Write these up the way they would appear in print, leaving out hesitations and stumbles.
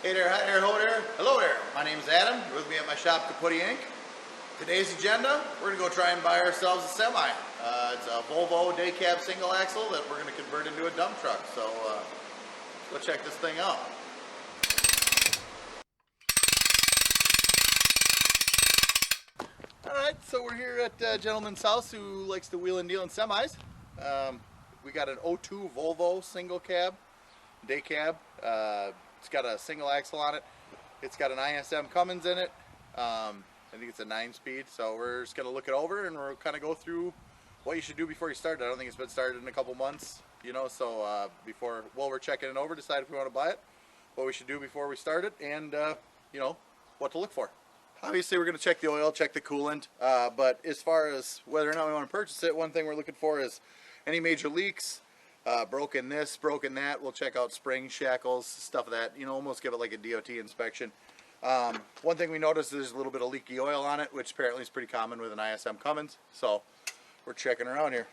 Hey there, hi there, ho there, hello there. My name's Adam. You're with me at my shop, Kaputy Inc. Today's agenda, we're going to go try and buy ourselves a semi. It's a Volvo day cab single axle that we're going to convert into a dump truck. So let's go check this thing out. Alright, so we're here at a gentleman's house who likes to wheel and deal in semis. We got an 02 Volvo single cab, day cab. It's got a single axle on it. It's got an ISM Cummins in it. I think it's a 9-speed. So we're just going to look it over and we'll kind of go through what you should do before you start it. I don't think it's been started in a couple months, you know, so while we're checking it over, decide if we want to buy it, what we should do before we start it, and, you know, what to look for. Obviously, we're going to check the oil, check the coolant, but as far as whether or not we want to purchase it, one thing we're looking for is any major leaks, broken this, broken that. We'll check out springs, shackles, stuff of that, you know, almost give it like a DOT inspection. One thing we noticed is there's a little bit of leaky oil on it, which apparently is pretty common with an ISM Cummins, so we're checking around here.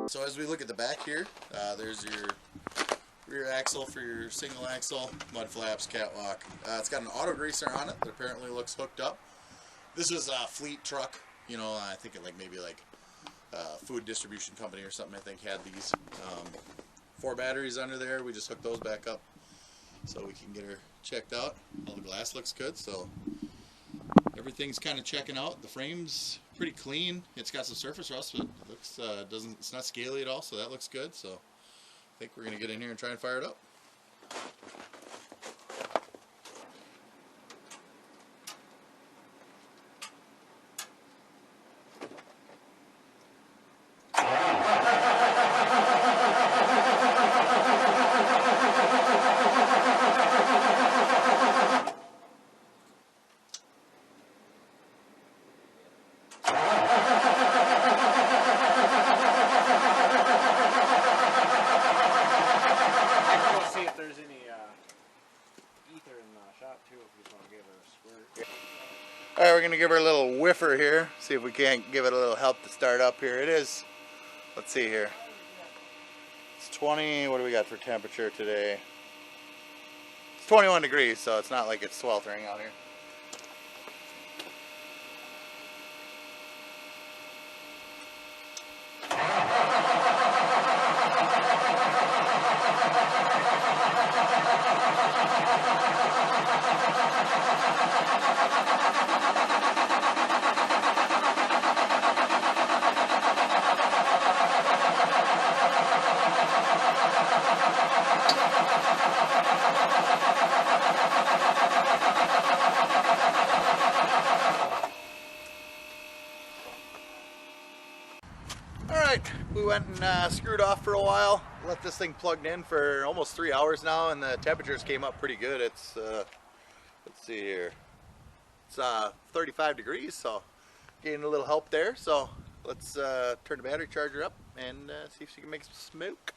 So as we look at the back here, there's your rear axle for your single axle, mud flaps, catwalk. It's got an auto greaser on it that apparently looks hooked up. This is a fleet truck, you know, I think it maybe food distribution company or something, I think, had these. 4 batteries under there. We just hooked those back up so we can get her checked out. All the glass looks good, so everything's kind of checking out. The frame's pretty clean. It's got some surface rust, but it looks it's not scaly at all, so that looks good. So I think we're gonna get in here and try and fire it up. Alright, we're going to give her a little whiffer here, see if we can't give it a little help to start up here. It is, let's see here, it's 20, what do we got for temperature today? It's 21 degrees, so it's not like it's sweltering out here. Alright, we went and screwed off for a while, left this thing plugged in for almost 3 hours now, and the temperatures came up pretty good. It's, let's see here, it's 35 degrees, so getting a little help there. So let's turn the battery charger up and see if she can make some smoke.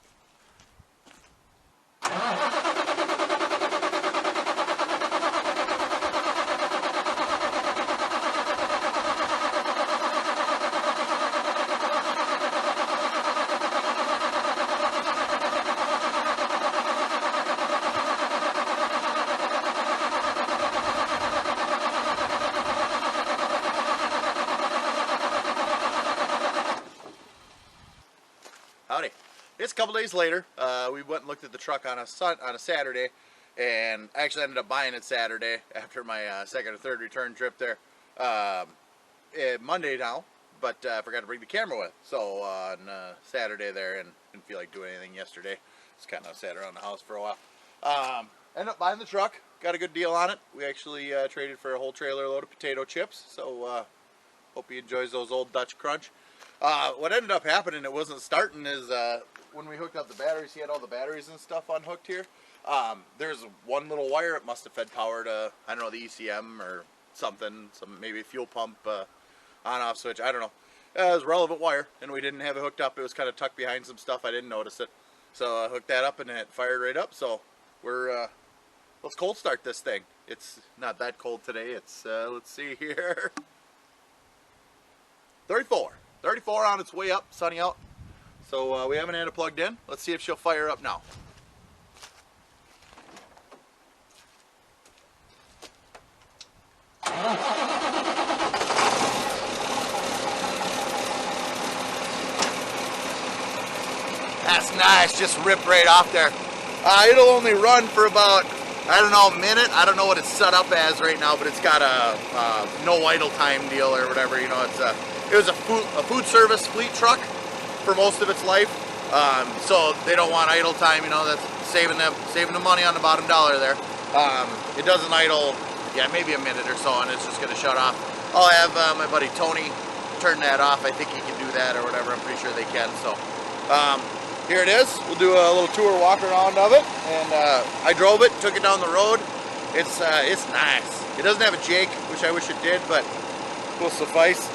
Howdy. It's a couple days later. We went and looked at the truck on a Saturday, and I actually ended up buying it Saturday after my second or third return trip there. Monday now, but I forgot to bring the camera with. So on Saturday there, and didn't feel like doing anything yesterday. Just kind of sat around the house for a while. Ended up buying the truck. Got a good deal on it. We actually traded for a whole trailer load of potato chips. So hope he enjoys those old Dutch Crunch. What ended up happening, it wasn't starting, is when we hooked up the batteries, he had all the batteries and stuff unhooked here. There's one little wire, it must have fed power to, I don't know, the ECM or something, maybe fuel pump on-off switch, I don't know. It was a relevant wire, and we didn't have it hooked up. It was kind of tucked behind some stuff. I didn't notice it. So I hooked that up, and it fired right up. So we're, let's cold start this thing. It's not that cold today. It's, let's see here. 34 on its way up, sunny out. So we haven't had it plugged in. Let's see if she'll fire up now. That's nice, just ripped right off there. It'll only run for about, I don't know, a minute. I don't know what it's set up as right now, but it's got a no idle time deal or whatever. You know, it was a food service fleet truck for most of its life, so they don't want idle time. You know, that's saving the money on the bottom dollar there. It doesn't idle, yeah, maybe a minute or so, and it's just going to shut off. I'll have my buddy Tony turn that off. I think he can do that or whatever. I'm pretty sure they can. So. Here it is. We'll do a little tour walk around of it, and I drove it, took it down the road. It's nice. It doesn't have a Jake, which I wish it did, but will suffice.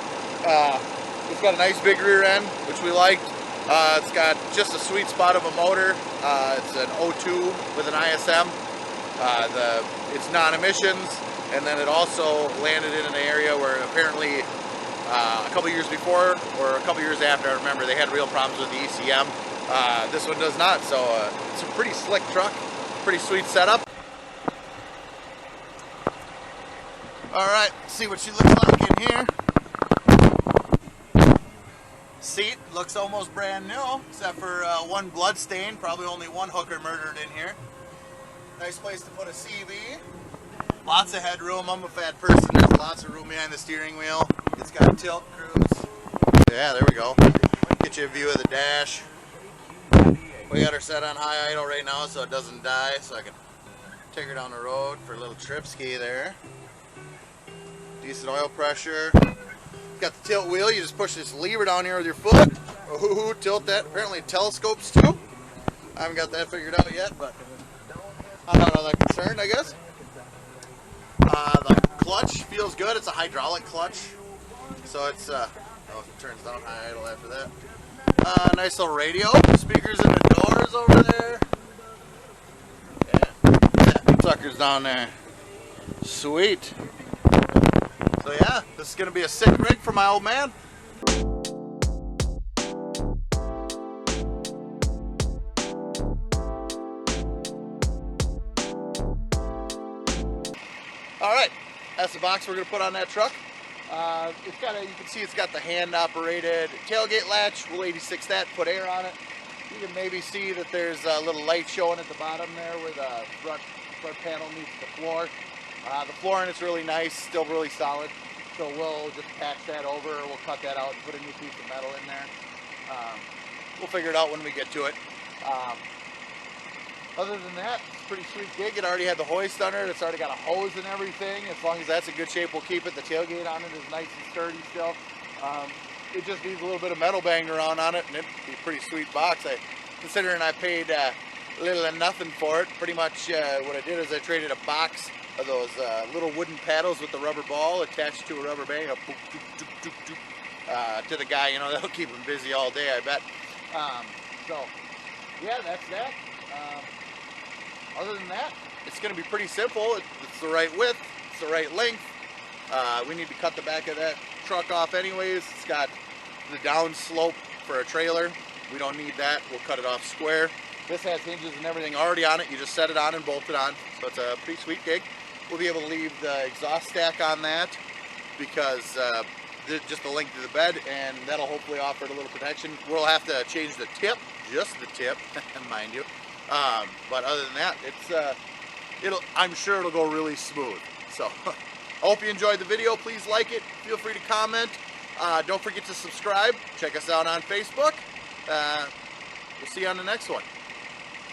It's got a nice big rear end, which we liked. It's got just a sweet spot of a motor. It's an O2 with an ISM. It's non-emissions, and then it also landed in an area where apparently a couple years before or a couple years after, I remember, they had real problems with the ECM. This one does not, so it's a pretty slick truck, pretty sweet setup. Alright, see what she looks like in here. Seat looks almost brand new, except for one blood stain, probably only one hooker murdered in here. Nice place to put a CV. Lots of headroom. I'm a fat person, there's lots of room behind the steering wheel. It's got tilt cruise. Yeah, there we go. Get you a view of the dash. We got her set on high idle right now so it doesn't die, so I can take her down the road for a little trip ski there. Decent oil pressure. Got the tilt wheel, you just push this lever down here with your foot. Ooh, tilt that. Apparently it telescopes too. I haven't got that figured out yet, but I'm not all that concerned, I guess. The clutch feels good. It's a hydraulic clutch, so it's oh, it turns down high idle after that. Nice little radio, speakers in the doors over there. Yeah, that sucker's down there. Sweet. So yeah, this is gonna be a sick rig for my old man. All right, that's the box we're gonna put on that truck. It's got you can see it's got the hand-operated tailgate latch. We'll 86 that, put air on it. You can maybe see that there's a little light showing at the bottom there where the front panel meets the floor. The flooring is really nice, still really solid. So we'll just patch that over, or we'll cut that out and put a new piece of metal in there. We'll figure it out when we get to it. Other than that, it's a pretty sweet gig. It already had the hoist under it. It's already got a hose and everything. As long as that's in good shape, we'll keep it. The tailgate on it is nice and sturdy still. It just needs a little bit of metal banged around on it, and it'd be a pretty sweet box. Considering I paid little and nothing for it, pretty much what I did is I traded a box of those little wooden paddles with the rubber ball attached to a rubber band, to the guy. You know, that'll keep him busy all day, I bet. So, yeah, that's that. Other than that, it's going to be pretty simple. It's the right width, it's the right length. We need to cut the back of that truck off anyways. It's got the down slope for a trailer. We don't need that. We'll cut it off square. This has hinges and everything already on it. You just set it on and bolt it on. So it's a pretty sweet gig. We'll be able to leave the exhaust stack on that because just the length of the bed, and that'll hopefully offer it a little protection. We'll have to change the tip, just the tip, mind you. But other than that, I'm sure it'll go really smooth. So I hope you enjoyed the video. Please like it. Feel free to comment. Don't forget to subscribe. Check us out on Facebook. We'll see you on the next one.